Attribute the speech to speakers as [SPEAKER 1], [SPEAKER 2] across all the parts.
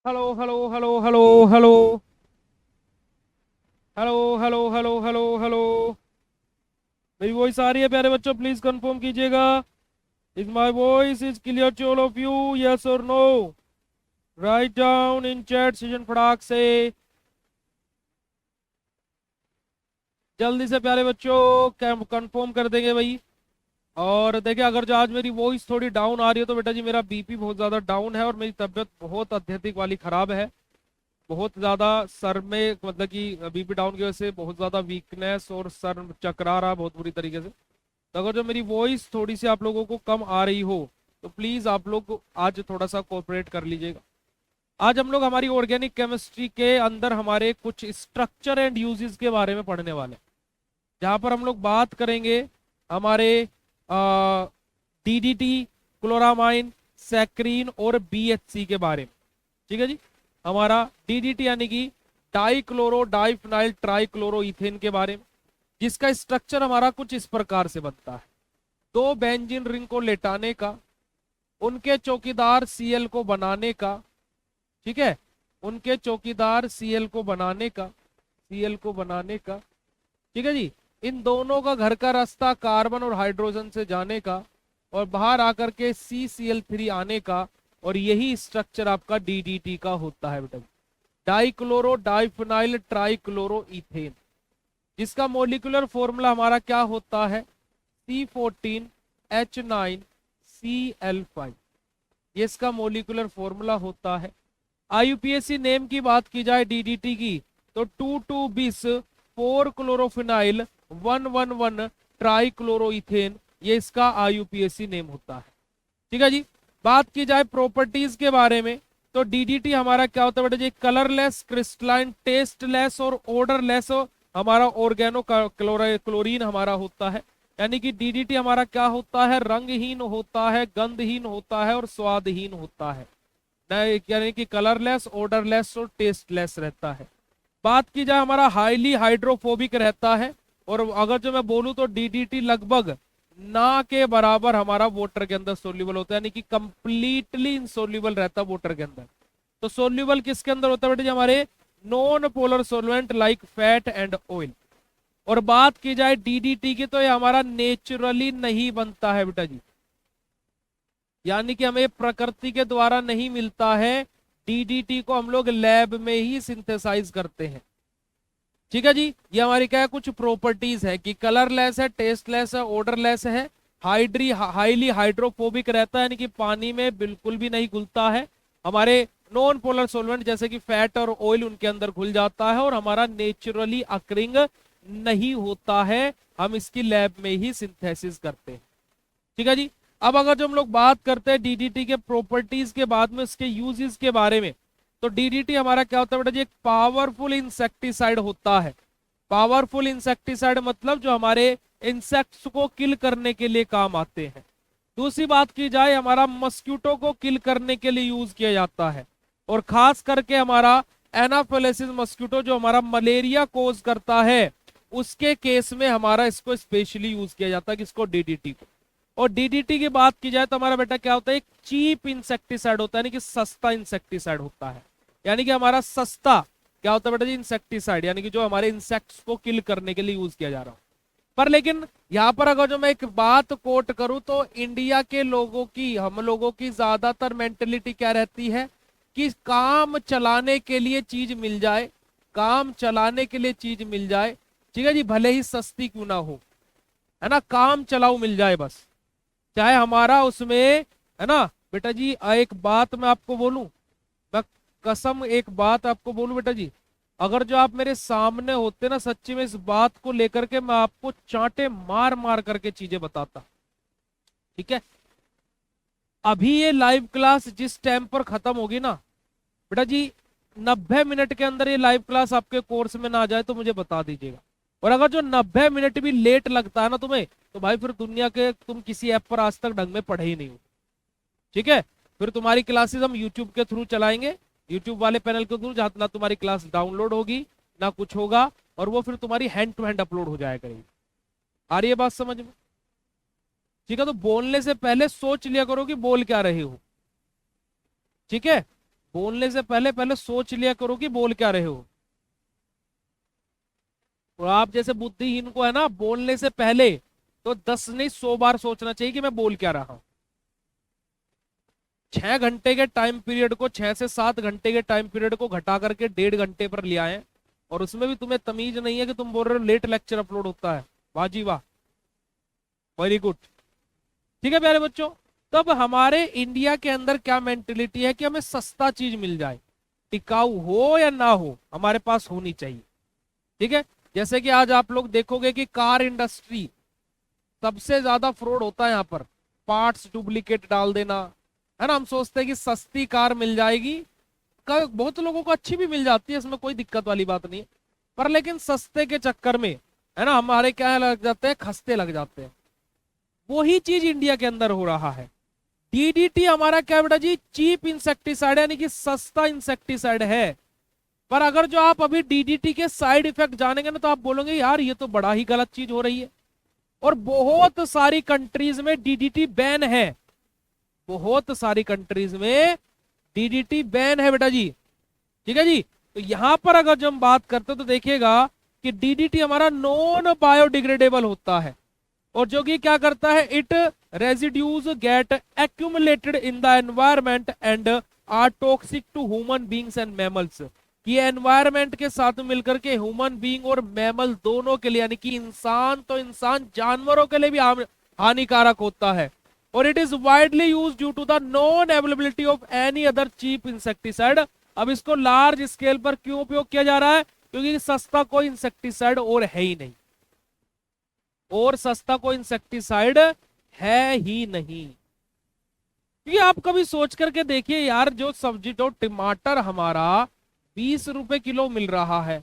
[SPEAKER 1] Hello hello hello hello hello hello hello hello hello hello. मेरी voice आ रही है प्यारे बच्चों? प्लीज कंफर्म कीजिएगा। Is my voice is clear to all of you? Yes और no? Write down in chat session फटाक से, जल्दी से प्यारे बच्चों कंफर्म कर देंगे भाई। और देखिए, अगर जो आज मेरी वॉइस थोड़ी डाउन आ रही है तो बेटा जी मेरा बीपी बहुत ज़्यादा डाउन है और मेरी तबीयत बहुत अत्यधिक वाली ख़राब है। बहुत ज़्यादा सर में, मतलब कि बीपी डाउन की वजह से बहुत ज़्यादा वीकनेस और सर चकरा रहा बहुत बुरी तरीके से। तो अगर जो मेरी वॉइस थोड़ी सी आप लोगों को कम आ रही हो तो प्लीज़ आप लोग आज थोड़ा सा कोऑपरेट कर लीजिएगा। आज हम लोग हमारी ऑर्गेनिक केमिस्ट्री के अंदर हमारे कुछ स्ट्रक्चर एंड यूजेस के बारे में पढ़ने वाले हैं, जहाँ पर हम लोग बात करेंगे हमारे डीडीटी, क्लोरामाइन, सैक्रीन और बीएचसी के बारे में। ठीक है जी। हमारा डीडीटी यानी कि die chloro diphenyl trichloro ethane के बारे में, जिसका स्ट्रक्चर हमारा कुछ इस प्रकार से बनता है। दो बेंजीन रिंग को लेटाने का, उनके चौकीदार सीएल को बनाने का। ठीक है, उनके चौकीदार सीएल को बनाने का, सीएल को बनाने का। ठीक है जी। इन दोनों का घर का रास्ता कार्बन और हाइड्रोजन से जाने का और बाहर आकर के CCl3 आने का, और यही स्ट्रक्चर आपका डीडीटी का होता है बेटा। डाइक्लोरो डाइफिनाइल ट्राइक्लोरो इथेन, जिसका मोलिकुलर फॉर्मूला हमारा क्या होता है? C14H9Cl5। ये इसका मोलिकुलर फॉर्मूला होता है। IUPAC नेम की बात की जाए डीडीटी की तो 22bis 4 क्लोरोफिनाइल 111 ट्राइक्लोरोइथेन, ये इसका IUPAC नेम होता है। ठीक है जी। बात की जाए प्रॉपर्टीज के बारे में तो डीडीटी हमारा क्या होता है बेटा जी? कलरलेस, क्रिस्टलाइन, टेस्टलेस और ऑर्डरलेस हमारा ऑर्गेनो क्लोरीन हमारा होता है। यानी कि डीडीटी हमारा क्या होता है? रंगहीन होता है, गंधहीन होता है और स्वादहीन होता है। यानी कि कलरलेस, ऑर्डरलेस और टेस्टलेस रहता है। बात की जाए हमारा हाईली हाइड्रोफोबिक रहता है। और अगर जो मैं बोलूं तो डीडीटी लगभग ना के बराबर हमारा वाटर के अंदर सोल्यूबल होता है, यानी कि कंप्लीटली इनसोल्यूबल रहता है वाटर के अंदर। तो सोल्यूबल किसके अंदर होता है बेटा जी? हमारे non polar solvent like fat and oil. और बात की जाए डीडीटी की तो ये हमारा नेचुरली नहीं बनता है बेटा जी, यानी कि हमें प्रकृति के द्वारा नहीं मिलता है। डीडीटी को हम लोग लैब में ही सिंथेसाइज करते हैं। ठीक है जी। ये हमारी क्या है? कुछ प्रॉपर्टीज है कि कलरलेस है, टेस्टलेस है, ऑर्डरलेस है, हाईली हाइड्रोफोबिक रहता है, यानी कि पानी में बिल्कुल भी नहीं घुलता है। हमारे नॉन पोलर सॉल्वेंट जैसे कि फैट और ऑयल उनके अंदर घुल जाता है, और हमारा नेचुरली अकरिंग नहीं होता है। हम इसकी लैब में ही सिंथेसिस करते हैं। ठीक है जी। अब अगर जो हम लोग बात करते हैं डीडीटी के प्रॉपर्टीज के बाद में उसके यूजेस के बारे में, तो डीडीटी हमारा क्या होता है बेटा जी? एक पावरफुल इंसेक्टिसाइड होता है। पावरफुल इंसेक्टिसाइड मतलब जो हमारे इंसेक्ट्स को किल करने के लिए काम आते हैं। दूसरी बात की जाए, हमारा मस्क्यूटो को किल करने के लिए यूज किया जाता है। और खास करके हमारा एनाफिलिसिस मस्क्यूटो जो हमारा मलेरिया कोज करता है, उसके केस में हमारा इसको स्पेशली यूज किया जाता है, किसको? डीडीटी को। और डीडीटी की बात की जाए तो हमारा बेटा क्या होता है? एक चीप इंसेक्टिसाइड होता है, यानी कि सस्ता इंसेक्टिसाइड होता है। यानी कि हमारा सस्ता क्या होता है बेटा जी? इंसेक्टिसाइड, यानी कि जो हमारे इंसेक्ट्स को किल करने के लिए यूज किया जा रहा हो। पर लेकिन यहाँ पर अगर जो मैं एक बात कोट करूं तो इंडिया के लोगों की, हम लोगों की ज्यादातर मेंटेलिटी क्या रहती है कि काम चलाने के लिए चीज मिल जाए, काम चलाने के लिए चीज मिल जाए। ठीक है जी, भले ही सस्ती क्यों ना हो, है ना, काम चलाऊ मिल जाए बस, चाहे हमारा उसमें, है ना बेटा जी। एक बात मैं आपको बोलूं, मैं कसम एक बात आपको बोलूं बेटा जी, अगर जो आप मेरे सामने होते ना, सच्ची में इस बात को लेकर के मैं आपको चांटे मार मार करके चीजें बताता। ठीक है। अभी ये लाइव क्लास जिस टाइम पर खत्म होगी ना बेटा जी, 90 मिनट के अंदर ये लाइव क्लास आपके कोर्स में ना आ जाए तो मुझे बता दीजिएगा। और अगर जो 90 मिनट भी लेट लगता है ना तुम्हें, तो भाई फिर दुनिया के तुम किसी ऐप पर आज तक ढंग में पढ़े ही नहीं हो। ठीक है। फिर तुम्हारी क्लासेस हम यूट्यूब के थ्रू चलाएंगे, यूट्यूब वाले पैनल के थ्रू, जहां ना तुम्हारी क्लास डाउनलोड होगी ना कुछ होगा, और वो फिर तुम्हारी हैंड टू हैंड अपलोड हो जाया करेगी। आ रही है बात समझ में? ठीक है। तो बोलने से पहले सोच लिया करो कि बोल क्या रहे हो। ठीक है। बोलने से पहले पहले सोच लिया करो कि बोल क्या रहे हो। और आप जैसे बुद्धिहीन को है ना, बोलने से पहले तो 10 नहीं 100 बार सोचना चाहिए कि मैं बोल क्या रहा हूं। 6 घंटे के टाइम पीरियड को, 6 से 7 घंटे के टाइम पीरियड को घटा करके 1.5 घंटे पर ले आए, और उसमें भी तुम्हें तमीज नहीं है कि तुम बोल रहे हो लेट लेक्चर अपलोड होता है। वाह जी वाह, वेरी गुड। ठीक है प्यारे बच्चों, तब हमारे इंडिया के अंदर क्या मेंटेलिटी है कि हमें सस्ता चीज मिल जाए, टिकाऊ हो या ना हो हमारे पास होनी चाहिए। ठीक है, जैसे कि आज आप लोग देखोगे कि कार इंडस्ट्री सबसे ज्यादा फ्रॉड होता है यहाँ पर, पार्ट्स डुप्लीकेट डाल देना, है ना। हम सोचते हैं कि सस्ती कार मिल जाएगी, बहुत लोगों को अच्छी भी मिल जाती है, इसमें कोई दिक्कत वाली बात नहीं है, पर लेकिन सस्ते के चक्कर में है ना हमारे क्या लग जाते हैं, खस्ते लग जाते हैं। वही चीज इंडिया के अंदर हो रहा है। डीडीटी हमारा क्या बेटा जी, चीप इंसेक्टिसाइड यानी कि सस्ता इंसेक्टिसाइड है। पर अगर जो आप अभी डीडीटी के साइड इफेक्ट जानेंगे ना, तो आप बोलोगे यार ये तो बड़ा ही गलत चीज हो रही है। और बहुत सारी कंट्रीज में डीडीटी बैन है, बहुत सारी कंट्रीज में डीडीटी बैन है बेटा जी। ठीक है जी, तो यहां पर अगर जो हम बात करते हैं तो देखिएगा कि डीडीटी हमारा नॉन बायोडिग्रेडेबल होता है, और जो कि क्या करता है, it residues get accumulated in the environment and are toxic to human beings and mammals. कि एनवायरमेंट के साथ मिलकर के ह्यूमन बींग और मैमल दोनों के लिए, यानी कि इंसान तो इंसान, जानवरों के लिए भी हानिकारक होता है। और it is widely use due to the non availability of any other cheap insecticide. अब इसको लार्ज स्केल पर क्यों उपयोग किया जा रहा है, क्योंकि सस्ता कोई इंसेक्टिसाइड और है ही नहीं, और सस्ता कोई इंसेक्टिसाइड है ही नहीं। क्योंकि आप कभी सोच करके देखिए यार, जो सब्जी, जो टमाटर हमारा 20 रुपए किलो मिल रहा है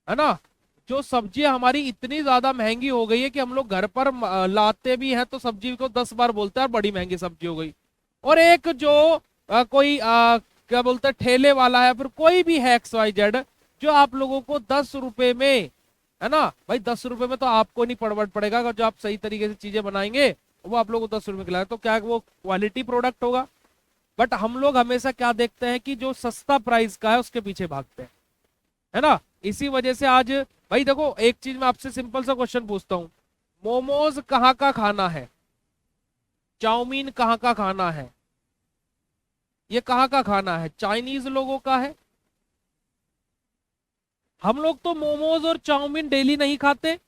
[SPEAKER 1] ना, जो सब्जियां हमारी इतनी ज्यादा महंगी हो गई है कि हम लोग घर पर लाते भी हैं तो सब्जी को 10 बार बोलते हैं बड़ी महंगी सब्जी हो गई। और एक जो कोई क्या बोलते हैं ठेले वाला है, फिर कोई भी है XYZ, जो आप लोगों को 10 रुपए में, है ना भाई, 10 रुपए में तो आपको नहीं पड़ेगा, अगर जो आप सही तरीके से चीजें बनाएंगे वो आप लोगों को 10 रुपए खिलाए, तो क्या वो क्वालिटी प्रोडक्ट होगा। बट हम लोग हमेशा क्या देखते हैं कि जो सस्ता प्राइस का है उसके पीछे भागते हैं, है ना। इसी वजह से आज भाई देखो, एक चीज मैं आपसे सिंपल सा क्वेश्चन पूछता हूं, मोमोज कहाँ का खाना है, चाउमीन कहाँ का खाना है, ये कहाँ का खाना है, चाइनीज लोगों का है। हम लोग तो मोमोज और चाउमीन डेली नहीं खाते,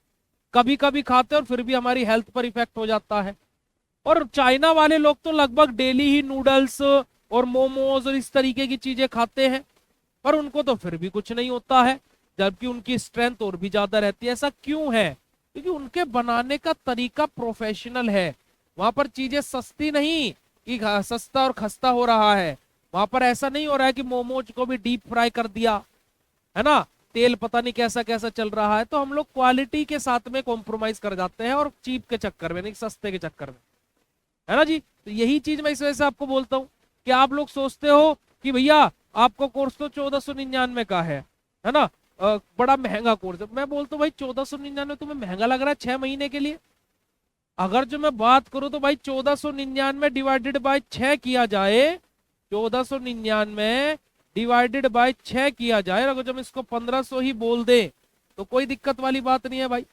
[SPEAKER 1] कभी कभी खाते, और फिर भी हमारी हेल्थ पर इफेक्ट हो जाता है। और चाइना वाले लोग तो लगभग डेली ही नूडल्स और मोमोज और इस तरीके की चीजें खाते हैं, पर उनको तो फिर भी कुछ नहीं होता है, जबकि उनकी स्ट्रेंथ और भी ज्यादा रहती है। ऐसा क्यों है, क्योंकि उनके बनाने का तरीका प्रोफेशनल है। वहां पर चीजें सस्ती नहीं कि सस्ता और खस्ता हो रहा है, वहां पर ऐसा नहीं हो रहा है कि मोमोज को भी डीप फ्राई कर दिया, है ना, तेल पता नहीं कैसा कैसा चल रहा है। तो हम लोग क्वालिटी के साथ में कॉम्प्रोमाइज कर जाते हैं, और चीप के चक्कर में नहीं, सस्ते के चक्कर में, है ना जी। तो यही चीज मैं इस वजह से आपको बोलता हूँ कि आप लोग सोचते हो कि भैया आपको कोर्स तो 1499 का है ना, बड़ा महंगा कोर्स है। मैं बोलता हूँ भाई 1499 तुम्हें महंगा लग रहा है 6 महीने के लिए। अगर जो मैं बात करूं तो भाई 1499 डिवाइडेड बाय 6 किया जाए, 1499 डिवाइडेड बाय 6 किया जाए, अगर जब इसको 1500 ही बोल दे तो कोई दिक्कत वाली बात नहीं है भाई।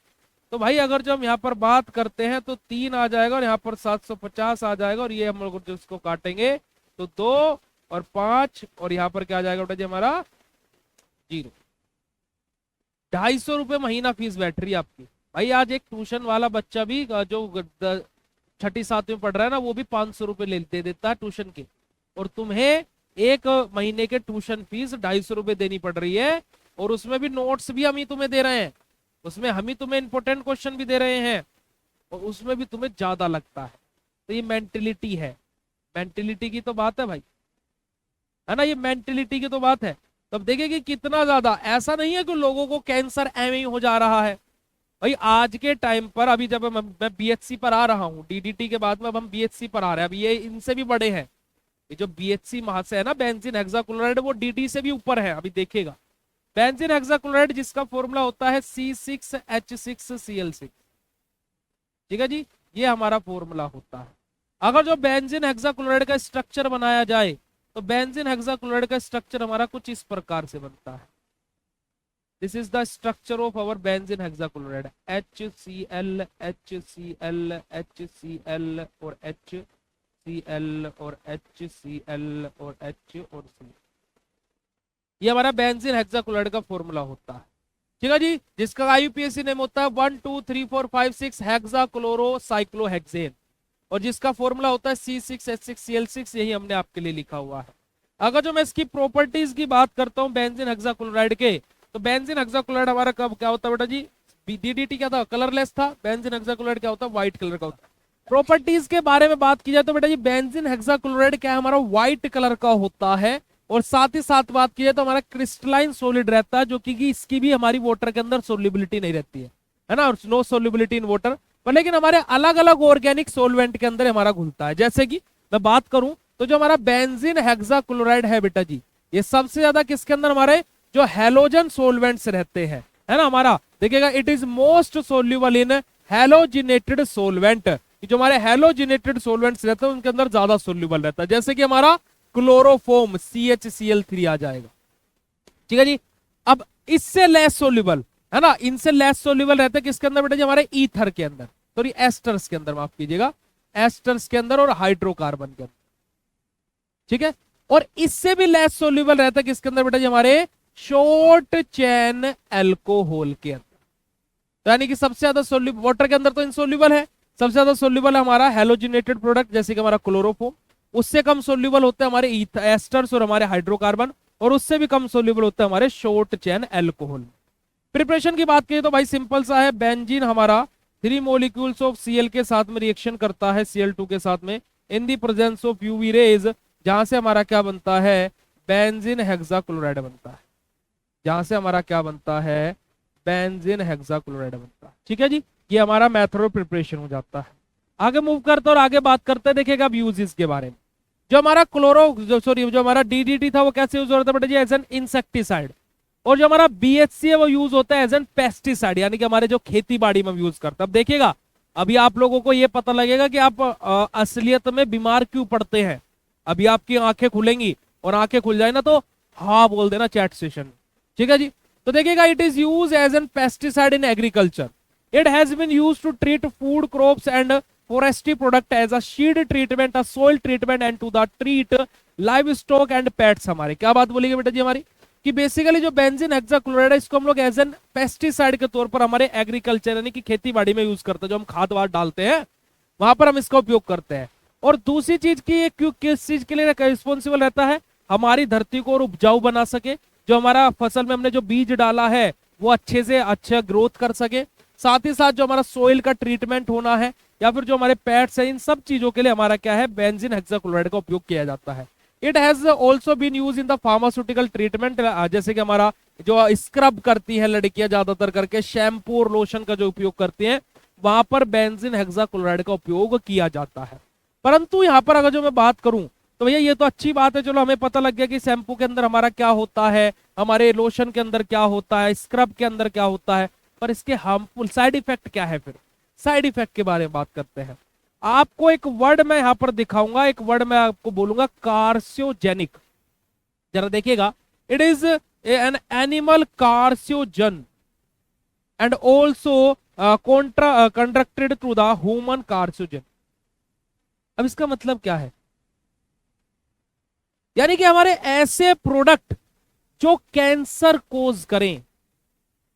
[SPEAKER 1] तो भाई अगर जो हम यहाँ पर बात करते हैं तो 3 आ जाएगा, और यहाँ पर 750 आ जाएगा, और ये हम लोग जो इसको काटेंगे तो 2 और 5, और यहाँ पर क्या आ जाएगा बेटा जी हमारा 0। 250 रुपये महीना फीस बैठ रही है आपकी। भाई आज एक ट्यूशन वाला बच्चा भी जो 6ठी 7वीं में पढ़ रहा है ना, वो भी 500 रुपये दे देता है ट्यूशन के, और तुम्हें एक महीने के ट्यूशन फीस 250 रुपये देनी पड़ रही है। और उसमें भी नोट्स भी हम ही तुम्हें दे रहे हैं, उसमें हम ही तुम्हें इंपोर्टेंट क्वेश्चन भी दे रहे हैं, और उसमें भी तुम्हें ज्यादा लगता है। तो ये मेंटेलिटी है, मेंटेलिटी की तो बात है भाई, है ना, ये मेंटेलिटी की तो बात है। तब देखिए कि कितना ज्यादा, ऐसा नहीं है कि लोगों को कैंसर एवं ही हो जा रहा है भाई। आज के टाइम पर अभी जब मैं बीएचसी पर आ रहा हूँ, डीडीटी के बाद में अब हम बीएचसी पर आ रहे हैं, अभी ये इनसे भी बड़े हैं। ये जो बीएचसी महाशय है ना, बेंजीन हेक्साक्लोराइड, वो डीडी से भी ऊपर है। अभी देखिएगा बेंजीन हेक्साक्लोराइड जिसका फॉर्मूला होता है C6H6Cl6, ठीक है जी, ये हमारा फॉर्मूला होता है। अगर जो बेंजीन हेक्साक्लोराइड का स्ट्रक्चर बनाया जाए तो बेंजीन हेक्साक्लोराइड का स्ट्रक्चर हमारा कुछ इस प्रकार से बनता है। This is the structure of our benzene hexachloride, HCl HCl HCl और HCl और HCl और H और C। ये हमारा बेंजीन हेक्साक्लोराइड का फॉर्मूला होता है, ठीक है जी, जिसका आईयूपीएसी नेम होता है 1 2 3 4 5 6 हेक्साक्लोरोसाइक्लोहेक्सेन, और जिसका फॉर्मूला होता है C6H6Cl6। यही हमने आपके लिए लिखा हुआ है। अगर जो मैं इसकी प्रॉपर्टीज की बात करता हूं बेंजीन हेक्साक्लोराइड के, तो बेंजीन हेक्साक्लोराइड हमारा कब क्या होता है बेटा जी, DDT क्या था, कलरलेस था। बेंजीन हेक्साक्लोराइड क्या होता है, व्हाइट कलर का होता है। प्रॉपर्टीज के बारे में बात की जाए तो बेटा जी बेंजीन हेक्साक्लोराइड क्या है, हमारा व्हाइट कलर का होता है, और साथ ही साथ बात की जाए तो हमारा क्रिस्टलाइन सॉलिड रहता है, जो कि इसकी भी हमारी वाटर के अंदर सोल्युबिलिटी नहीं रहती है ना, नो सोल्युबिलिटी इन वाटर, पर लेकिन हमारे अलग अलग ऑर्गेनिक सोलवेंट के अंदर हमारा घुलता है। जैसे कि मैं बात करूं तो जो हमारा बेंजीन हेक्साक्लोराइड है बेटा जी, ये सबसे ज्यादा किसके अंदर, हमारे जो हैलोजन सोलवेंट्स रहते हैं, है ना, हमारा देखिएगा it is most soluble in halogenated solvent. जो हमारे हैलोजिनेटेड सोलवेंट्स रहते हैं उनके अंदर ज्यादा सोल्यूबल रहता है, जैसे कि हमारा क्लोरोफोम CHCl3 आ जाएगा, ठीक है जी। अब इससे लेस सोल्यूबल है ना, इनसे लेस सोल्यूबल रहता है किसके अंदर बेटा जी, हमारे ईथर के अंदर, सॉरी एस्टर्स के अंदर, माफ कीजिएगा, एस्टर्स के अंदर और हाइड्रोकार्बन के अंदर, ठीक है। और इससे भी लेस सोल्यूबल रहता है किसके अंदर बेटा जी, हमारे शॉर्ट चेन एल्कोहल के अंदर। तो यानी कि सबसे ज्यादा सोल्यूबल वाटर के अंदर तो इनसोल्यूबल है, सबसे ज्यादा सोल्यूबल है हमारा हैलोजिनेटेड प्रोडक्ट जैसे कि हमारा क्लोरोफोम, उससे कम सोल्यूबल होते हैं हमारे एस्टर्स और हमारे हाइड्रोकार्बन, और उससे भी कम सोल्यूबल होते हैं हमारे शॉर्ट चेन एल्कोहल। प्रिपरेशन की बात करें तो भाई सिंपल सा है, बेंजीन हमारा 3 मॉलिक्यूल्स ऑफ Cl के साथ में रिएक्शन करता है Cl2 के साथ में in the presence of UV rays, जहां से हमारा क्या बनता है, बेंजीन हेक्साक्लोराइड बनता है, जहां से हमारा क्या बनता है, बेंजीन हेक्साक्लोराइड बनता है, ठीक है जी। ये हमारा मेथड ऑफ प्रिपरेशन हो जाता है। आगे मूव करते और आगे बात करते हैं, देखिएगा अब यूजेस के बारे में। जो हमारा जो हमारा DDT था वो कैसे यूज होता है बेटा जी, एज एन इंसेक्टिसाइड, और जो हमारा BHC है वो यूज होता है एज एन पेस्टिसाइड, यानी कि हमारे जो खेती बाड़ी में यूज करते हैं। अब देखिएगा अभी आप लोगों को ये पता लगेगा कि आप असलियत में बीमार क्यों पड़ते हैं। अभी आपकी आंखें खुलेंगी, और आंखें खुल जाए ना तो हाँ बोल देना चैट सेशन, ठीक है जी। तो देखिएगा it is use as an pesticide in agriculture, it has been used to treat food crops and forestry product as a seed treatment, a soil treatment and to the treat livestock and pets। हमारे क्या बात बोलेंगे बेटा जी हमारी, कि basically जो benzene hexachloride है इसको हम लोग एज एन पेस्टिसाइड के तौर पर हमारे एग्रीकल्चर यानी कि खेती बाड़ी में यूज करते हैं, जो हम खाद वाद डालते हैं वहां पर हम इसका उपयोग करते हैं। और दूसरी चीज की ये क्यों किस चीज के लिए रिस्पॉन्सिबल रहता है, हमारी धरती को और उपजाऊ बना सके, जो हमारा फसल में हमने जो बीज डाला है वो अच्छे से अच्छा ग्रोथ कर सके, साथ ही साथ जो हमारा सोइल का ट्रीटमेंट होना है या फिर जो हमारे पेट्स हैं, इन सब चीजों के लिए हमारा क्या है, बेंजीन हेक्साक्लोराइड का उपयोग किया जाता है। It has also been use in the pharmaceutical treatment, जैसे कि हमारा जो स्क्रब करती है लड़कियां ज्यादातर करके, शैम्पू और लोशन का जो उपयोग करती हैं वहां पर बेंजीन हेक्साक्लोराइड का उपयोग किया जाता है। परंतु यहाँ पर अगर जो मैं बात करूं तो भैया ये तो अच्छी बात है, चलो हमें पता लग गया कि शैम्पू के अंदर हमारा क्या होता है, हमारे लोशन के अंदर क्या होता है, स्क्रब के अंदर क्या होता है, पर इसके हार्मफुल साइड इफेक्ट क्या है। फिर साइड इफेक्ट के बारे में बात करते हैं। आपको एक वर्ड मैं यहां पर दिखाऊंगा, एक वर्ड मैं आपको बोलूंगा कार्सियोजेनिक, जरा देखिएगा, it is an animal carcinogen and also conducted to the human carcinogen. अब इसका मतलब क्या है, यानी कि हमारे ऐसे प्रोडक्ट जो कैंसर कोज करें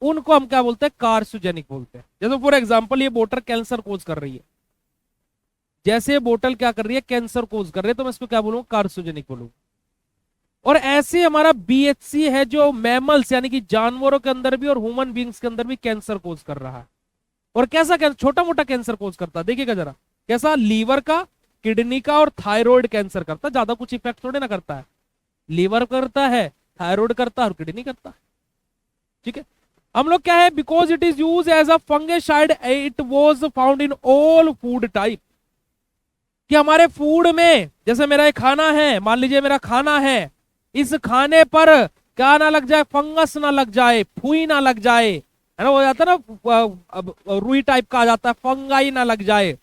[SPEAKER 1] उनको हम क्या बोलते हैं, कार्सियोजेनिक बोलते हैं। जैसे फॉर एग्जांपल ये बोतल कैंसर कोज कर रही है, जैसे ये बोतल क्या कर रही है, कैंसर कोज कर रही है, तो मैं इसको क्या बोलूंगा, कार्सियोजेनिक बोलूंगा। और ऐसे हमारा BHC है जो मैमल्स यानी कि जानवरों के अंदर भी और ह्यूमन बींग्स के अंदर भी कैंसर कोज कर रहा है। और कैसा कैंसर, छोटा मोटा कैंसर कोज करता है, देखिएगा जरा कैसा, लीवर का, किडनी का और थायराइड कैंसर करता है, ज्यादा कुछ इफेक्ट थोड़े ना करता है, लीवर करता है, थायराइड करता है और किडनी करता है, ठीक है। हम लोग क्या है, because it is use as a fungicide, it was found in all food type, कि हमारे फूड में, जैसे मेरा एक खाना है, मान लीजिए मेरा खाना है, इस खाने पर क्या ना लग जाए, फंगस ना लग जाए, फुई ना लग जाए, है ना, हो जाता है ना रुई टाइप का आ जाता है, फंगाई ना लग जाए,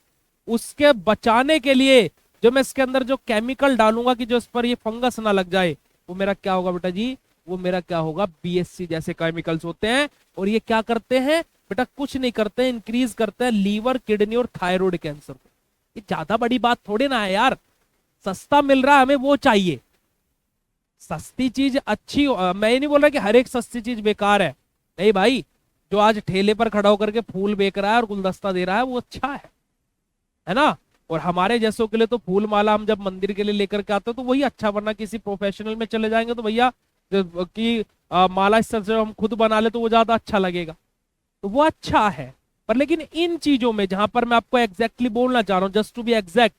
[SPEAKER 1] उसके बचाने के लिए जो मैं इसके अंदर जो केमिकल डालूंगा कि जो इस पर ये फंगस ना लग जाए, वो मेरा क्या होगा बेटा जी, वो मेरा क्या होगा, बीएससी जैसे केमिकल्स होते हैं। और ये क्या करते हैं बेटा, कुछ नहीं करते हैं, इंक्रीज करते हैं लीवर, किडनी और थायराइड कैंसर को। ये ज्यादा बड़ी बात थोड़ी ना है यार, सस्ता मिल रहा है हमें वो चाहिए। सस्ती चीज अच्छी मैं ये नहीं बोल रहा कि हर एक सस्ती चीज बेकार है, नहीं भाई। जो आज ठेले पर खड़ा होकर के फूल बेच रहा है और गुलदस्ता दे रहा है वो अच्छा है ना। और हमारे जैसों के लिए तो फूल माला हम जब मंदिर के लिए लेकर के आते हैं तो वही अच्छा, वरना किसी प्रोफेशनल में चले जाएंगे तो भैया कि माला इस तरह से हम खुद बना ले तो वो ज्यादा अच्छा लगेगा, तो वो अच्छा है। पर लेकिन इन चीजों में जहां पर मैं आपको एग्जैक्टली बोलना चाह रहा हूं, just to be exact,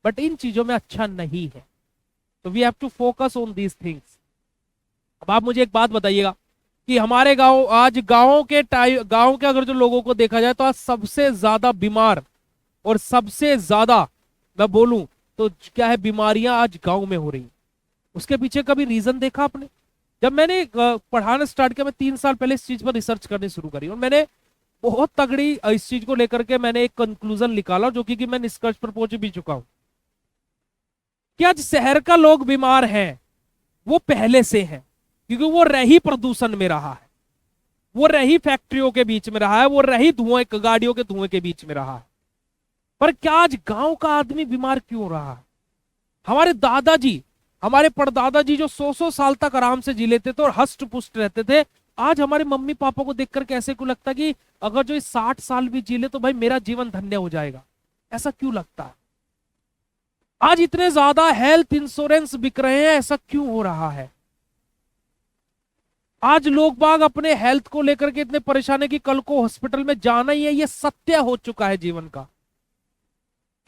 [SPEAKER 1] but इन चीजों में अच्छा नहीं है। तो we have to focus on these things. अब आप मुझे एक बात बताइएगा कि हमारे गांव, आज गांव के अगर जो लोगों को देखा जाए तो आज सबसे ज्यादा बीमार और सबसे ज्यादा मैं बोलूं तो क्या है, बीमारियां आज गांव में हो रही। उसके पीछे कभी रीजन देखा आपने? जब मैंने पढ़ाना स्टार्ट किया, मैं 3 साल पहले इस चीज पर रिसर्च करनी शुरू करी और मैंने बहुत तगड़ी इस चीज को लेकर के मैंने एक कंक्लूजन निकाला, जो कि मैं निष्कर्ष पर पहुंच भी चुका हूं कि आज शहर का लोग बीमार हैं वो पहले से हैं, क्योंकि वो रही प्रदूषण में रहा है, वो रही फैक्ट्रियों के बीच में रहा है, वो रही धुएं, गाड़ियों के धुएं के बीच में रहा है। पर क्या आज गांव का आदमी बीमार क्यों हो रहा है? हमारे दादाजी, हमारे परदादाजी जो 100-100 साल तक आराम से जी लेते थे और हष्ट पुष्ट रहते थे, आज हमारे मम्मी पापा को देखकर कैसे क्यों लगता कि अगर जो 60 साल भी जी ले तो भाई मेरा जीवन धन्य हो जाएगा? ऐसा क्यों लगता है? आज इतने ज्यादा हेल्थ इंश्योरेंस बिक रहे हैं, ऐसा क्यों हो रहा है? आज लोग बाग अपने हेल्थ को लेकर के इतने परेशान है कि कल को हॉस्पिटल में जाना ही है, ये सत्य हो चुका है जीवन का।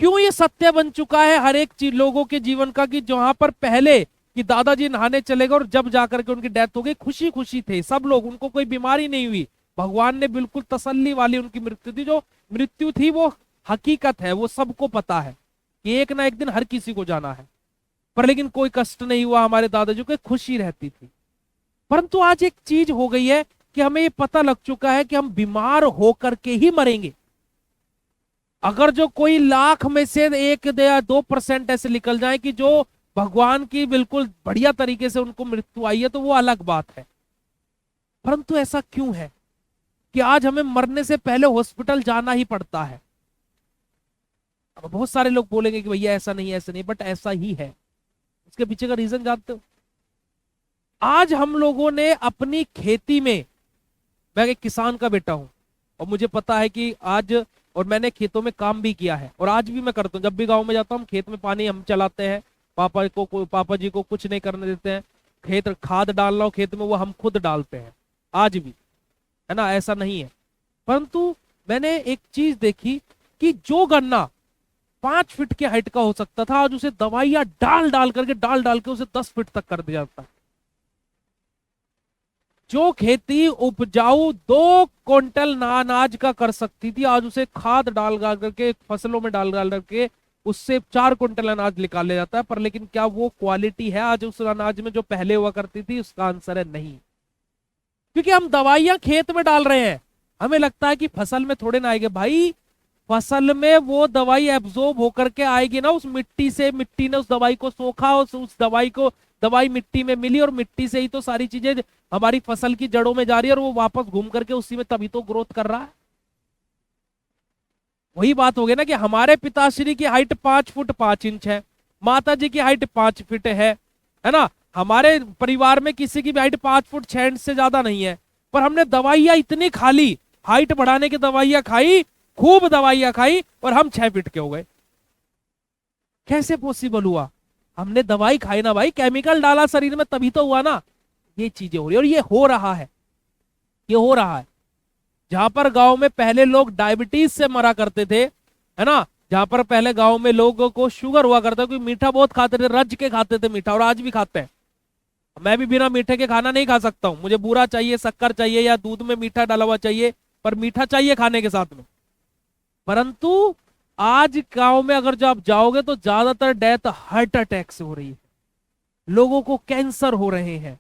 [SPEAKER 1] क्यों ये सत्य बन चुका है हर एक चीज लोगों के जीवन का, कि जहां पर पहले कि दादाजी नहाने चले गए और जब जाकर के उनकी डेथ हो गई, खुशी खुशी थे सब लोग, उनको कोई बीमारी नहीं हुई, भगवान ने बिल्कुल तसल्ली वाली उनकी मृत्यु थी। जो मृत्यु थी वो हकीकत है, वो सबको पता है कि एक ना एक दिन हर किसी को जाना है, पर लेकिन कोई कष्ट नहीं हुआ हमारे दादाजी को, खुशी रहती थी। परंतु आज एक चीज हो गई है कि हमें ये पता लग चुका है कि हम बीमार होकर के ही मरेंगे। अगर जो कोई लाख में से 1 या 2% ऐसे निकल जाए कि जो भगवान की बिल्कुल बढ़िया तरीके से उनको मृत्यु आई है, तो वो अलग बात है। परंतु ऐसा क्यों है कि आज हमें मरने से पहले हॉस्पिटल जाना ही पड़ता है? अब बहुत सारे लोग बोलेंगे कि भैया ऐसा नहीं, ऐसा नहीं, बट ऐसा ही है। उसके पीछे का रीजन जानते हो? आज हम लोगों ने अपनी खेती में, मैं एक किसान का बेटा हूं और मुझे पता है कि आज, और मैंने खेतों में काम भी किया है और आज भी मैं करता हूँ। जब भी गांव में जाता हूँ, खेत में पानी हम चलाते हैं, पापा जी को कुछ नहीं करने देते हैं। खेत खाद डालना हो खेत में, वो हम खुद डालते हैं आज भी, है ना, ऐसा नहीं है। परंतु मैंने एक चीज देखी कि जो गन्ना 5 फीट के हाइट का हो सकता था, आज उसे दवाइयां डाल डाल के उसे 10 फीट तक कर दिया जाता है। जो खेती उपजाऊ 2 क्विंटल अनाज का कर सकती थी, आज उसे खाद डाल करके फसलों में डाल करके उससे 4 क्विंटल अनाज निकाल लिया जाता है। पर लेकिन क्या वो क्वालिटी है आज उस अनाज में जो पहले हुआ करती थी? उसका आंसर है नहीं, क्योंकि हम दवाइयां खेत में डाल रहे हैं। हमें लगता है कि फसल में थोड़े ना आएंगे, भाई फसल में वो दवाई एब्जॉर्ब होकर के आएगी ना उस मिट्टी से, मिट्टी ने उस दवाई को सोखा, उस दवाई मिट्टी में मिली और मिट्टी से ही तो सारी चीजें हमारी फसल की जड़ों में जा रही है और वो वापस घूम करके उसी में तभी तो ग्रोथ कर रहा है। वही बात हो गई ना कि हमारे पिताश्री की हाइट 5 फुट 5 इंच है, माता जी की हाइट 5 फीट है ना। हमारे परिवार में किसी की भी हाइट 5 फुट 6 इंच से ज्यादा नहीं है, पर हमने दवाइयां इतनी खा ली, हाइट बढ़ाने की दवाइयां खाई, खूब दवाइयां खाई और हम 6 फीट के हो गए। कैसे पॉसिबल हुआ? हमने दवाई खाई ना भाई, केमिकल डाला शरीर में, तभी तो हुआ ना। ये चीजें हो रही है और ये हो रहा है, ये हो रहा है। जहां पर गांव में पहले लोग डायबिटीज से मरा करते थे, है ना, जहां पर पहले गांव में लोगों को शुगर हुआ करता, कोई मीठा बहुत खाते थे, रज के खाते थे मीठा, और आज भी खाते हैं। मैं भी बिना मीठे के खाना नहीं खा सकता हूं, मुझे बुरा चाहिए, शक्कर चाहिए या दूध में मीठा डाला हुआ चाहिए, पर मीठा चाहिए खाने के साथ में। परंतु आज गांव में अगर जो आप जाओगे तो ज्यादातर डेथ हार्ट अटैक से हो रही है, लोगों को कैंसर हो रहे हैं।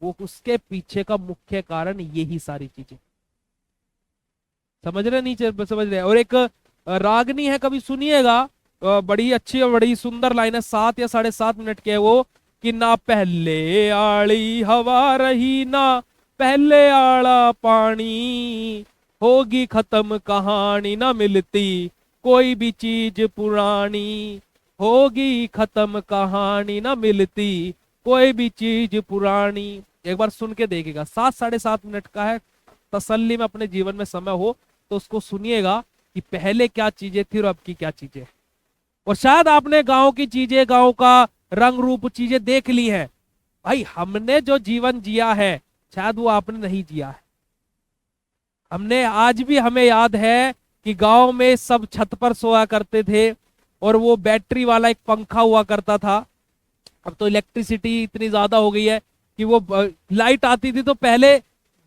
[SPEAKER 1] वो उसके पीछे का मुख्य कारण यही सारी चीजें, समझ रहे? नीचे समझ रहे? और एक रागनी है, कभी सुनिएगा, बड़ी अच्छी और बड़ी सुंदर लाइन है, 7 या 7.5 मिनट के है वो, कि ना पहले आली हवा रही ना पहले आला पानी, होगी खत्म कहानी ना मिलती कोई भी चीज पुरानी, होगी खत्म कहानी ना मिलती कोई भी चीज पुरानी। एक बार सुन के देखिएगा, 7 साढ़े 7 मिनट का है। तसल्ली में अपने जीवन में समय हो तो उसको सुनिएगा कि पहले क्या चीजें थी और अब की क्या चीजें। और शायद आपने गांव की चीजें, गांव का रंग रूप चीजें देख ली हैं। भाई हमने जो जीवन जिया है शायद वो आपने नहीं जिया है। हमने आज भी, हमें याद है कि गांव में सब छत पर सोया करते थे और वो बैटरी वाला एक पंखा हुआ करता था। अब तो इलेक्ट्रिसिटी इतनी ज्यादा हो गई है कि वो लाइट आती थी तो पहले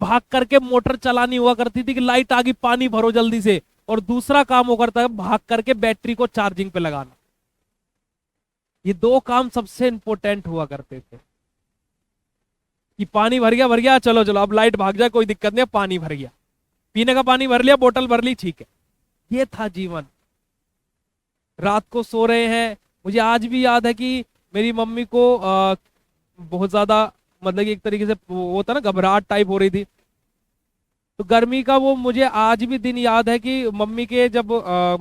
[SPEAKER 1] भाग करके मोटर चलानी हुआ करती थी कि लाइट आ गई पानी भरो जल्दी से, और दूसरा काम हो करता है भाग करके बैटरी को चार्जिंग पे लगाना। ये दो काम सबसे इंपॉर्टेंट हुआ करते थे कि पानी भर गया चलो चलो अब लाइट भाग जाए कोई दिक्कत नहीं, पानी भर गया, पीने का पानी भर लिया, बोतल भर ली, ठीक है। ये था जीवन। रात को सो रहे हैं। मुझे आज भी याद है कि मेरी मम्मी को बहुत ज्यादा, मतलब कि एक तरीके से वो होता ना घबराहट टाइप हो रही थी, तो गर्मी का वो मुझे आज भी दिन याद है कि मम्मी के जब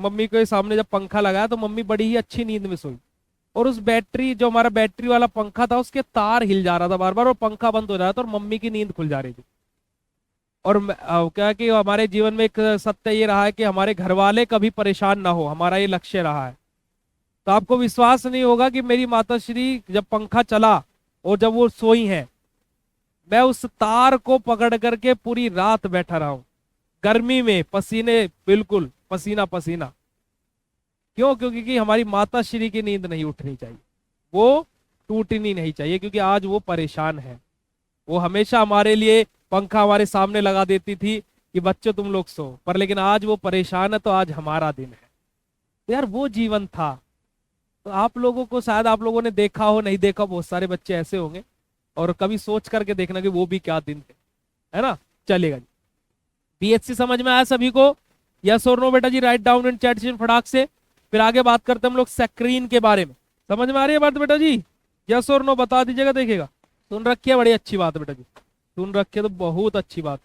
[SPEAKER 1] मम्मी के सामने जब पंखा लगाया तो मम्मी बड़ी ही अच्छी नींद में सोई, और उस बैटरी, जो हमारा बैटरी वाला पंखा था, उसके तार हिल जा रहा था बार बार और पंखा बंद हो रहा था और मम्मी की नींद खुल जा रही थी। और क्या कि हमारे जीवन में एक सत्य ये रहा है कि हमारे घर वाले कभी परेशान ना हो, हमारा ये लक्ष्य रहा है। तो आपको विश्वास नहीं होगा कि मेरी माताश्री जब पंखा चला और जब वो सोई हैं, मैं उस तार को पकड़ करके पूरी रात बैठा रहा हूं गर्मी में, पसीने, बिल्कुल पसीना पसीना। क्यों? क्योंकि हमारी माताश्री की नींद नहीं उठनी चाहिए, वो टूटनी नहीं चाहिए, क्योंकि आज वो परेशान है। वो हमेशा हमारे लिए पंखा हमारे सामने लगा देती थी कि बच्चों तुम लोग सो, पर लेकिन आज वो परेशान है तो आज हमारा दिन है। तो यार वो जीवन था। तो आप लोगों को, शायद आप लोगों ने देखा हो, नहीं देखा, बहुत सारे बच्चे ऐसे होंगे, और कभी सोच करके देखना कि वो भी क्या दिन थे, है ना। चलेगा जी। बीएचसी समझ में आया सभी को? यस और नो बेटा जी, write down in chat section फटाक से। फिर आगे बात करते हैं हम लोग सैक्रीन के बारे में। समझ में आ रही है बात बेटा जी? यस और नो बता दीजिएगा। देखिएगा, सुन रखिए, बड़ी अच्छी बात है बेटा जी, सुन रखिए तो बहुत अच्छी बात।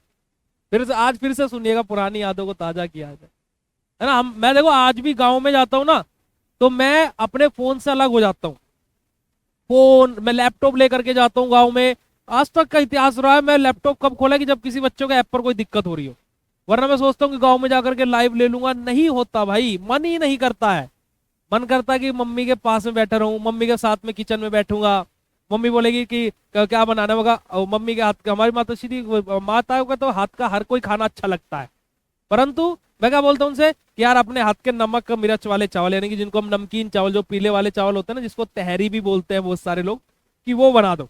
[SPEAKER 1] फिर से आज फिर से सुनिएगा, पुरानी यादों को ताजा किया है ना। मैं देखो आज भी गाँव में जाता हूँ ना, तो मैं अपने फोन से अलग हो जाता हूँ। फोन, मैं लैपटॉप लेकर के जाता हूँ गाँव में। आज तक का इतिहास रहा है, मैं लैपटॉप कब खोला कि जब किसी बच्चों के ऐप पर कोई दिक्कत हो रही हो, वरना मैं सोचता हूँ कि गाँव में जाकर के लाइव ले लूंगा। नहीं होता भाई, मन ही नहीं करता है। मन करता है कि मम्मी के पास में बैठा रहूं, मम्मी के साथ में किचन में बैठूंगा। मम्मी बोलेगी कि क्या बनाना होगा, मम्मी के हाथ का, हमारी माताश्री माता का तो हाथ का हर कोई खाना अच्छा लगता है, परंतु मैं क्या बोलता हूँ उनसे कि यार अपने हाथ के नमक मिर्च वाले चावल, यानी कि जिनको हम नमकीन चावल, जो पीले वाले चावल होते हैं ना, जिसको तहरी भी बोलते हैं बहुत सारे लोग, कि वो बना दो।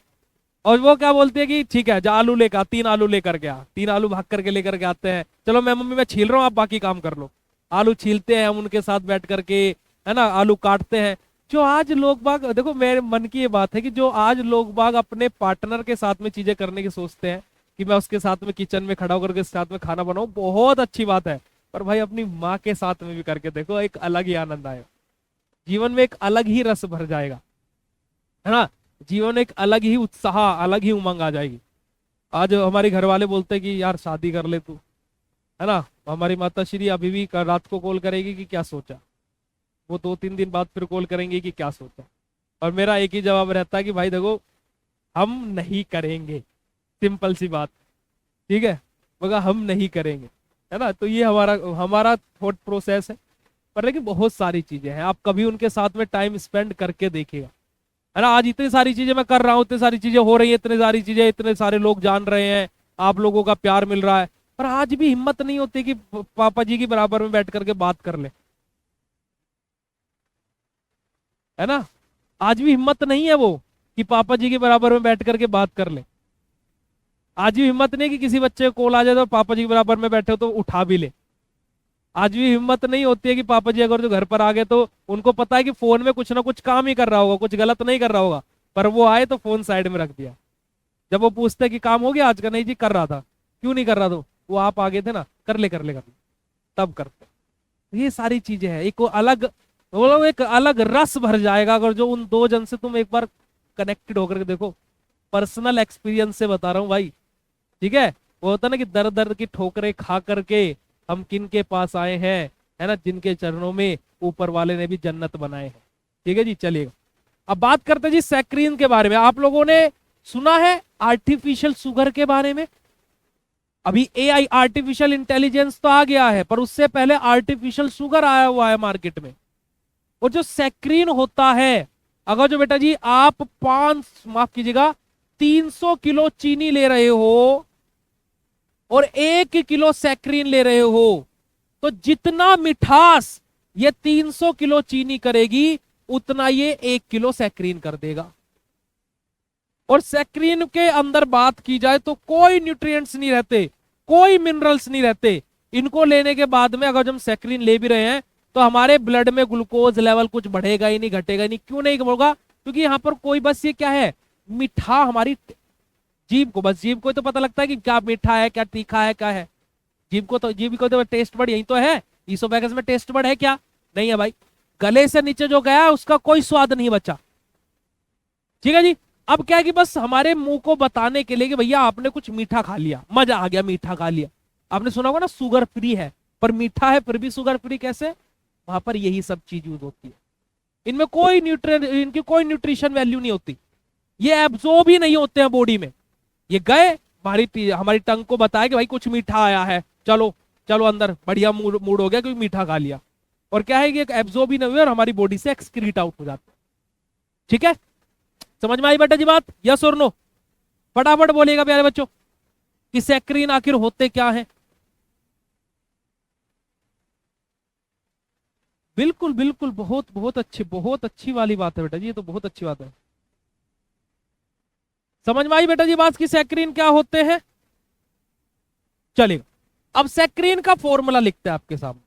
[SPEAKER 1] और वो क्या बोलती है कि ठीक है, जा आलू लेकर आ, 3 आलू लेकर के आ। 3 आलू भाग करके लेकर के आते हैं। चलो मैं मम्मी मैं छील रहा हूँ, आप बाकी काम कर लो। आलू छीलते हैं हम उनके साथ बैठ करके, है ना, आलू काटते हैं। जो आज लोग बाग, देखो मेरे मन की ये बात है कि जो आज लोग बाग अपने पार्टनर के साथ में चीजें करने की सोचते हैं कि मैं उसके साथ में किचन में खड़ा होकर के साथ में खाना बनाऊं, बहुत अच्छी बात है, पर भाई अपनी माँ के साथ में भी करके देखो, एक अलग ही आनंद आएगा जीवन में, एक अलग ही रस भर जाएगा, है ना। जीवन में एक अलग ही उत्साह, अलग ही उमंग आ जाएगी। आज हमारे घर वाले बोलते हैं कि यार शादी कर ले तू, है ना। हमारी माता श्री अभी भी रात को कॉल करेगी कि क्या सोचा, वो 2-3 दिन बाद फिर कॉल करेंगे कि क्या सोचा, और मेरा एक ही जवाब रहता है कि भाई देखो हम नहीं करेंगे, सिंपल सी बात, ठीक है, मगर हम नहीं करेंगे, है ना। तो ये हमारा हमारा थॉट प्रोसेस है। पर लेकिन बहुत सारी चीजें हैं, आप कभी उनके साथ में टाइम स्पेंड करके देखिएगा, है ना। आज इतनी सारी चीजें मैं कर रहा हूँ, इतनी सारी चीजें हो रही है, इतनी सारी चीजें, इतने सारे लोग जान रहे हैं, आप लोगों का प्यार मिल रहा है, पर आज भी हिम्मत नहीं होती कि पापा जी की बराबर में बैठ करके बात कर ले, है ना। आज भी हिम्मत नहीं है वो कि पापा जी के बराबर में बैठ करके बात कर ले। आज भी हिम्मत नहीं कि किसी बच्चे को कॉल आ जाए तो पापा जी के बराबर में बैठे हो तो उठा भी ले। आज भी हिम्मत नहीं होती है कि पापा जी अगर जो घर पर आ गए तो उनको पता है कि फोन में कुछ ना कुछ काम ही कर रहा होगा, कुछ गलत नहीं कर रहा होगा, पर वो आए तो फोन साइड में रख दिया। जब वो पूछते कि काम हो गया आज का, नहीं जी कर रहा था। क्यों नहीं कर रहा? तो वो आप आ गए थे ना, कर ले, तब करते। ये सारी चीजें हैं, एक अलग तो वो लोग एक अलग रस भर जाएगा अगर जो उन दो जन से तुम एक बार कनेक्टेड होकर के देखो। पर्सनल एक्सपीरियंस से बता रहा हूँ भाई, ठीक है। वो होता ना कि दर दर की ठोकरें खा करके हम किन के पास आए हैं, है ना, जिनके चरणों में ऊपर वाले ने भी जन्नत बनाए हैं। ठीक है जी, चलिएगा। अब बात करते हैं जी सैक्रीन के बारे में। आप लोगों ने सुना है आर्टिफिशियल शुगर के बारे में? अभी एआई आर्टिफिशियल इंटेलिजेंस तो आ गया है, पर उससे पहले आर्टिफिशियल शुगर आया हुआ है मार्केट में। और जो सैक्रीन होता है, अगर जो बेटा जी आप 300 किलो चीनी ले रहे हो और 1 किलो सैक्रीन ले रहे हो, तो जितना मिठास ये 300 किलो चीनी करेगी उतना ये 1 किलो सैक्रीन कर देगा। और सैक्रीन के अंदर बात की जाए तो कोई न्यूट्रिएंट्स नहीं रहते, कोई मिनरल्स नहीं रहते। इनको लेने के बाद में अगर हम सैक्रीन ले भी रहे हैं तो हमारे ब्लड में ग्लूकोज लेवल कुछ बढ़ेगा ही नहीं, घटेगा ही नहीं। क्यों नहीं होगा? क्योंकि यहाँ पर कोई, बस ये क्या है, मीठा हमारी जीभ को, बस जीभ को तो पता लगता है कि क्या मीठा है, क्या तीखा है, क्या है। जीभ को तो टेस्ट बड यही तो है। ईसोफेगस में टेस्ट बड है क्या? नहीं है भाई। गले से नीचे जो गया उसका कोई स्वाद नहीं बचा। ठीक है जी। अब क्या है कि बस हमारे मुंह को बताने के लिए कि भैया आपने कुछ मीठा खा लिया, मजा आ गया, मीठा खा लिया। आपने सुना होगा ना शुगर फ्री है, पर मीठा है फिर भी शुगर फ्री कैसे? वहां पर यही सब चीज यूज होती है। इनमें कोई इनकी कोई न्यूट्रिशन वैल्यू नहीं होती। ये एब्जॉर्ब ही नहीं होते हैं बॉडी में। ये गए हमारी टंग को बताया कि भाई कुछ मीठा आया है, चलो चलो अंदर, बढ़िया मूड हो गया क्योंकि मीठा खा लिया। और क्या है कि एब्जॉर्ब ही नहीं हुए और हमारी बॉडी से एक्सक्रीट आउट हो जाता है। ठीक है, समझ में आई बेटा जी बात? यस और नो? फटाफट बोलिएगा प्यारे बच्चों कि सैक्रीन आखिर होते क्या है। बिल्कुल बिल्कुल, बहुत बहुत अच्छी वाली बात है बेटा जी, ये तो बहुत अच्छी बात है। समझ में आई बेटा जी बात की सैक्रीन क्या होते हैं? चलिए अब सैक्रीन का फॉर्मूला लिखते हैं आपके सामने।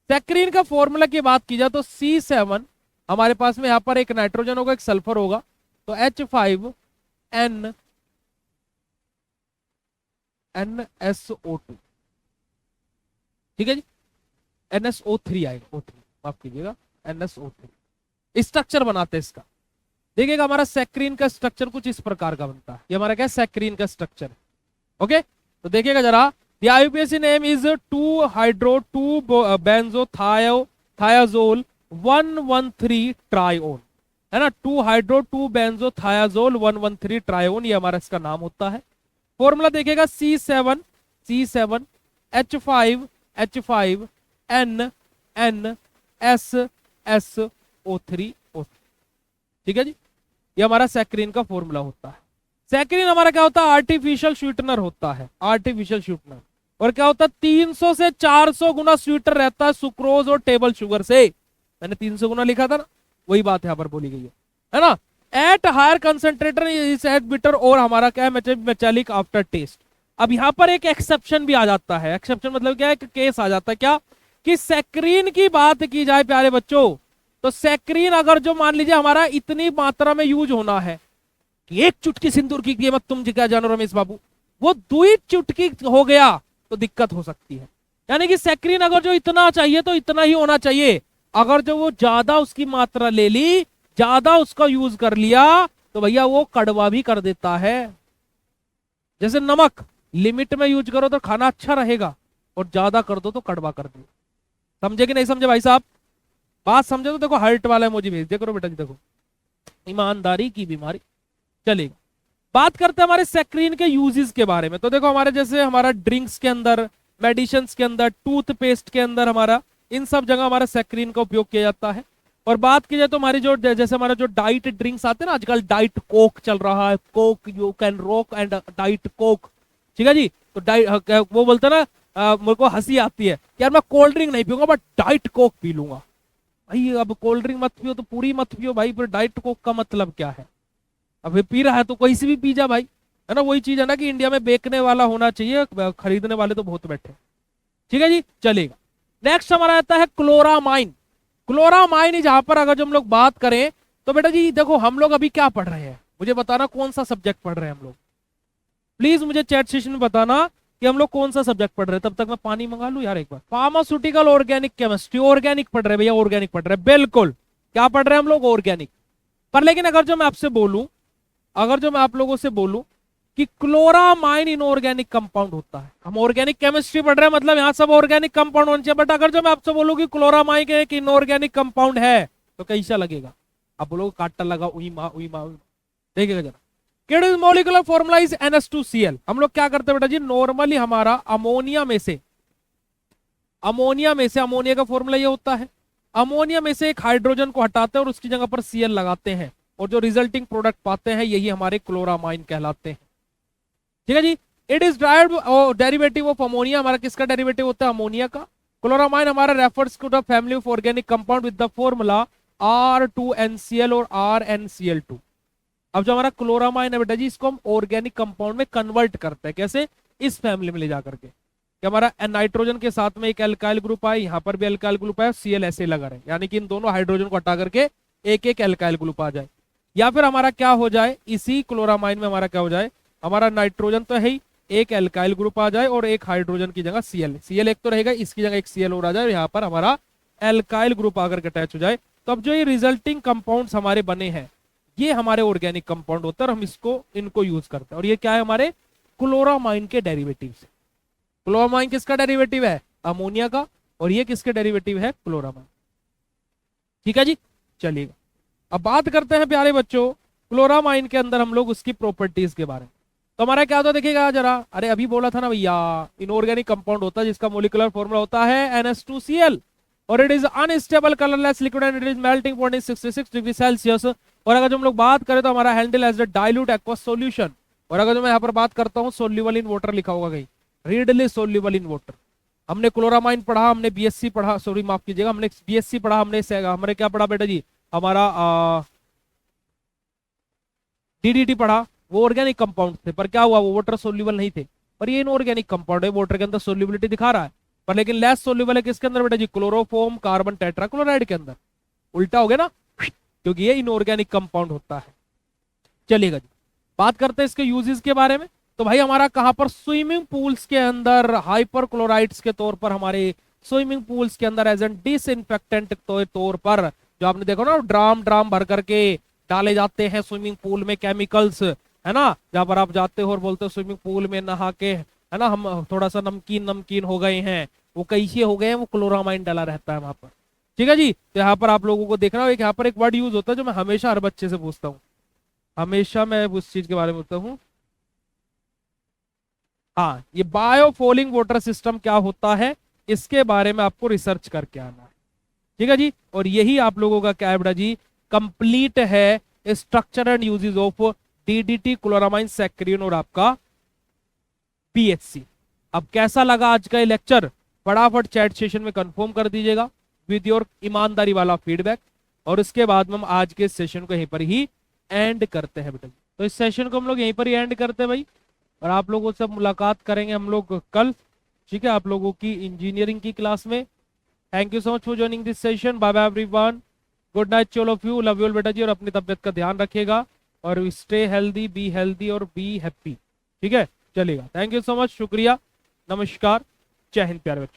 [SPEAKER 1] सैक्रीन का फॉर्मूला की बात की जाए तो C7, हमारे पास में यहां पर एक नाइट्रोजन होगा, एक सल्फर होगा, तो H5NNSO2। ठीक है जी, NSO3 आएगा, O3 माफ कीजिएगा, NSO3 स्ट्रक्चर बनाते हैं इसका। देखिएगा हमारा सैक्रीन का स्ट्रक्चर कुछ इस प्रकार का बनता है। ये हमारा क्या सैक्रीन का स्ट्रक्चर है। ओके, तो देखिएगा जरा, the IUPAC name is 2-hydro-2-benzo-thiazole 113 ट्राइओन, है ना, 2-hydro-2-benzo-thiazole 113 ट्राइओन, ये हमारा इसका नाम होता है। फॉर्मूला देखिएगा C7 H5NNSSO3। ठीक है जी, ये हमारा सैक्रीन का फॉर्मूला होता है। सैक्रीन हमारा क्या होता है? आर्टिफिशियल स्वीटनर होता है, आर्टिफिशियल स्वीटनर। और क्या होता है? 300 से 400 गुना स्वीटर रहता है सुक्रोज और टेबल शुगर से। मैंने 300 गुना लिखा था ना, वही बात यहाँ पर बोली गई है ना। At higher concentrator is at bitter, और हमारा क्या है, मेटालिक आफ्टर टेस्ट। अब यहाँ पर एक एक्सेप्शन भी आ जाता है। एक्सेप्शन मतलब क्या है? केस आ जाता है क्या कि सैक्रीन की बात की जाए प्यारे बच्चों, तो सैक्रीन अगर जो मान लीजिए हमारा इतनी मात्रा में यूज होना है कि एक चुटकी सिंदूर की कीमत तुम क्या जानो रमेश बाबू, वो 2 चुटकी हो गया तो दिक्कत हो सकती है। यानी कि सैक्रीन अगर जो इतना चाहिए तो इतना ही होना चाहिए। अगर जो वो ज्यादा उसकी मात्रा ले ली, ज्यादा उसका यूज कर लिया, तो भैया वो कड़वा भी कर देता है। जैसे नमक लिमिट में यूज करो तो खाना अच्छा रहेगा, और ज्यादा कर दो तो कड़वा कर दो। समझे कि नहीं समझे भाई साहब? बात समझे तो देखो हार्ट वाला इमोजी भेज दिया करो बेटा जी। देखो ईमानदारी की बीमारी। चलेगा, बात करते हैं हमारे सैक्रीन के यूजेस के बारे में। तो देखो हमारे जैसे हमारा ड्रिंक्स के अंदर, मेडिसिन के अंदर, टूथपेस्ट के अंदर, हमारा इन सब जगह हमारा सैक्रीन का उपयोग किया जाता है। और बात की जाए तो हमारी जो जैसे हमारा जो डाइट ड्रिंक्स आते हैं ना, आजकल डाइट कोक चल रहा है, कोक यू कैन रोक एंड डाइट कोक। ठीक है जी, तो डाइट वो बोलते ना, मेरे को हंसी आती है यार, मैं कोल्ड ड्रिंक नहीं पीऊंगा बट डाइट कोक पी लूंगा। भाई अब कोल्ड ड्रिंक मत पियो तो पूरी मत पियो भाई, फिर डाइट कोक का मतलब क्या है? अब पी रहा है तो कोई सी भी पी जा भाई, है ना। वही चीज है ना कि इंडिया में बेचने वाला होना चाहिए, खरीदने वाले तो बहुत बैठे। ठीक है जी, चलेगा। नेक्स्ट हमारा आता है क्लोरामाइन। क्लोरामाइन जहां पर अगर जो हम लोग बात करें तो बेटा जी देखो, हम लोग अभी क्या पढ़ रहे हैं, मुझे बताना कौन सा सब्जेक्ट पढ़ रहे हैं हम लोग। प्लीज मुझे चैट सेशन में बताना कि हम लोग कौन सा सब्जेक्ट पढ़ रहे हैं। तब तक मैं पानी मंगा लूं यार एक बार। फार्मास्यूटिकल ऑर्गेनिक केमिस्ट्री, ऑर्गेनिक पढ़ रहे भैया, ऑर्गेनिक पढ़ रहे, बिल्कुल। क्या पढ़ रहे हैं हम लोग? ऑर्गेनिक। पर लेकिन अगर जो मैं आपसे बोलूं, अगर जो मैं आप लोगों से बोलूं कि क्लोरामाइन इनऑर्गेनिक कंपाउंड होता है, हम ऑर्गेनिक केमिस्ट्री पढ़ रहे हैं, मतलब यहां सब ऑर्गेनिक कंपाउंड होने चाहिए, बट अगर जो मैं आपसे बोलूं कि क्लोरामाइन एक इनऑर्गेनिक कंपाउंड है, तो कैसा लगेगा? आप बोलोगे काटा लगा, उई माँ उई माँ। देखिएगा जरा, केड़ा मॉलिक्यूलर फॉर्मूला इज NH2Cl। हम लोग क्या करते हैं बेटा जी, नॉर्मली हमारा अमोनिया में से अमोनिया का फॉर्मूला ये होता है, अमोनिया में से एक हाइड्रोजन को हटाते हैं और उसकी जगह पर Cl लगाते हैं, और जो रिजल्टिंग प्रोडक्ट पाते हैं यही हमारे क्लोरामाइन कहलाते हैं। ठीक है जी। It is derived derivative of ammonia, हमारा किसका डेरिवेटिव होता है? अमोनिया का। क्लोरामाइन हमारा refers to the family of organic compound with the formula R2NCl और RnCl2। अब जो हमारा क्लोरामाइन है बेटा जी, इसको हम ऑर्गेनिक कंपाउंड में कन्वर्ट करते हैं। कैसे? इस फैमिली में ले जा करके कि हमारा नाइट्रोजन के साथ में एक एल्काइल ग्रुप आए, यहाँ पर भी एल्काइल ग्रुप आए, Cl ऐसे लगा रहे, यानी कि इन दोनों हाइड्रोजन को हटा करके एक एक एल्काइल ग्रुप आ जाए। या फिर हमारा क्या हो जाए, इसी क्लोरामाइन में हमारा क्या हो जाए, हमारा नाइट्रोजन तो है ही, एक एल्काइल ग्रुप आ जाए और एक हाइड्रोजन की जगह Cl एक तो रहेगा, इसकी जगह एक Cl और आ जाए, यहाँ पर हमारा एल्काइल ग्रुप आकर के अटैच हो जाए। तो अब जो ये रिजल्टिंग कंपाउंड्स हमारे बने हैं, ये हमारे ऑर्गेनिक कंपाउंड होता है, और हम इनको यूज करते हैं। और ये क्या है? हमारे क्लोरामाइन के डेरिवेटिव से। क्लोरामाइन किसका डेरिवेटिव है? अमोनिया का। और ये किसके डेरिवेटिव है? क्लोरामाइन। ठीक है जी, चलिएगा अब बात करते हैं प्यारे बच्चों क्लोरामाइन के अंदर हम लोग उसकी प्रॉपर्टीज के बारे में। तो हमारा क्या होता है, देखिएगा जरा, अरे अभी बोला था ना भैया, इनऑर्गेनिक कंपाउंड होता है जिसका मोलिकुलर फॉर्मूला होता है NH2Cl, और it is unstable colourless liquid and it is melting point 66 degree Celsius. और अगर जो हम लोग बात करें तो हमारा handle as a dilute aqueous solution. और अगर जो मैं यहाँ पर बात करता हूँ, सोल्यूबल इन वाटर लिखा होगा कहीं, रीडली सोल्यूबल इन वाटर। हमने क्लोरामाइन पढ़ा, हमने BSc पढ़ा, सॉरी माफ कीजिएगा, हमने BSc पढ़ा, हमने क्या पढ़ा बेटा जी, हमारा DDT पढ़ा। वो ऑर्गेनिक कंपाउंड थे, पर क्या हुआ, वो वाटर सोल्यूबल नहीं थे। पर ये इनऑर्गेनिक कंपाउंड है, वाटर के अंदर सोल्यूबिलिटी दिखा रहा है, पर लेकिन लेस सोल्यूबल है किसके अंदर बेटा जी? क्लोरोफॉर्म कार्बन टेट्राक्लोराइड के अंदर। उल्टा हो गया ना, क्योंकि ये इनऑर्गेनिक कंपाउंड होता है। चलिएगा जी, बात करते हैं इसके यूजेस के बारे में। तो भाई हमारा कहां पर? स्विमिंग पूल्स के अंदर हाइपर क्लोराइड्स के तौर पर, हमारे स्विमिंग पूल्स के अंदर एज एन डिसइंफेक्टेंट के तौर पर, जो आपने देखो ना ड्राम भर करके डाले जाते हैं स्विमिंग पूल में केमिकल्स, है ना, जहां पर आप जाते हो और बोलते हो स्विमिंग पूल में नहा के, है ना, हम थोड़ा सा नमकीन हो गए हैं, वो कैसे हो गए हैं? वो क्लोरामाइन डाला रहता है वहां पर। ठीक है जी। तो यहाँ पर आप लोगों को देखना हो, यहाँ पर एक वर्ड यूज होता है जो मैं हमेशा हर बच्चे से पूछता हूँ, हमेशा मैं उस चीज के बारे में पूछता हूँ। हाँ, ये बायोफॉलिंग वाटर सिस्टम क्या होता है, इसके बारे में आपको रिसर्च करके आना है। ठीक है जी। और यही आप लोगों का क्या है बेटा जी, कंप्लीट है structure and uses of DDT, chloramine, saccharin और आपका PHC। अब कैसा लगा आज का ये लेक्चर? फटाफट चैट सेशन में कंफर्म कर दीजिएगा विद योर ईमानदारी वाला फीडबैक, और उसके बाद में हम आज के सेशन को यहीं पर ही एंड करते हैं बेटा। तो इस सेशन को हम लोग यहीं पर ही एंड करते हैं भाई, और आप लोगों से मुलाकात करेंगे हम लोग कल। ठीक है, आप लोगों की इंजीनियरिंग की क्लास में। Thank you so much for joining this session. Bye bye everyone, good night all of you, love you all बेटा जी, और अपनी तबियत का ध्यान रखिएगा, और स्टे हेल्दी और बी हैप्पी। ठीक है, चलेगा। थैंक यू सो मच, शुक्रिया, नमस्कार, जय हिंद प्यारे बच्चों।